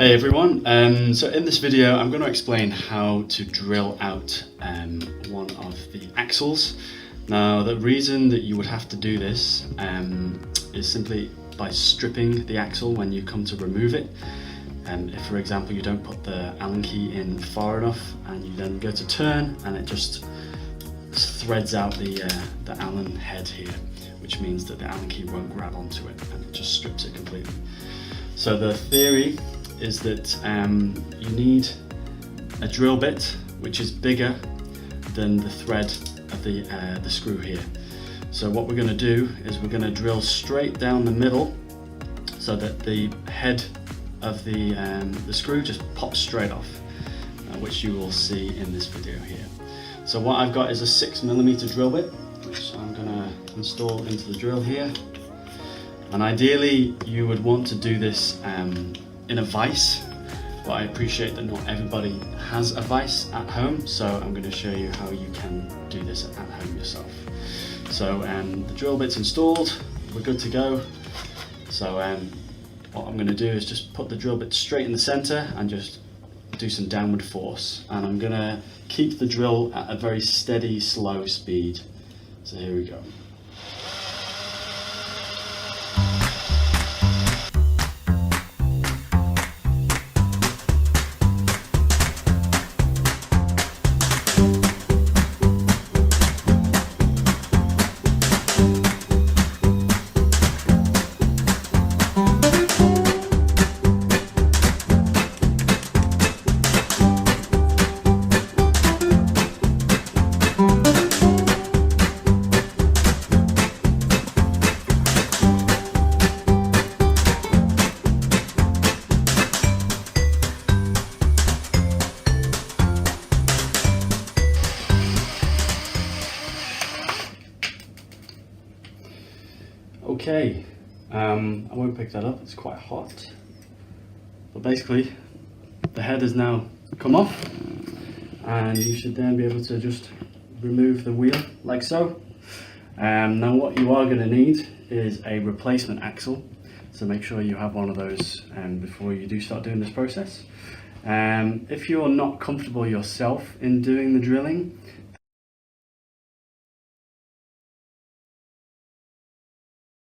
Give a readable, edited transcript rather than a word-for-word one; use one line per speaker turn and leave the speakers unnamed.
Hey everyone, so in this video I'm going to explain how to drill out one of the axles. Now the reason that you would have to do this is simply by stripping the axle when you come to remove it. If for example you don't put the Allen key in far enough and you then go to turn and it just threads out the Allen head here, which means that the Allen key won't grab onto it and it just strips it completely. So the theory is that you need a drill bit which is bigger than the thread of the screw here. So what we're going to do is we're going to drill straight down the middle so that the head of the screw just pops straight off, which you will see in this video here. So what I've got is a 6mm drill bit, which I'm going to install into the drill here. And ideally you would want to do this in a vise, but I appreciate that not everybody has a vise at home, so I'm going to show you how you can do this at home yourself. So the drill bit's installed, we're good to go. So what I'm going to do is just put the drill bit straight in the center and just do some downward force, and I'm going to keep the drill at a very steady, slow speed. So here we go. Okay, I won't pick that up, it's quite hot. But basically, the head has now come off, and you should then be able to just remove the wheel like so. Now what you are going to need is a replacement axle, so make sure you have one of those before you do start doing this process. If you're not comfortable yourself in doing the drilling,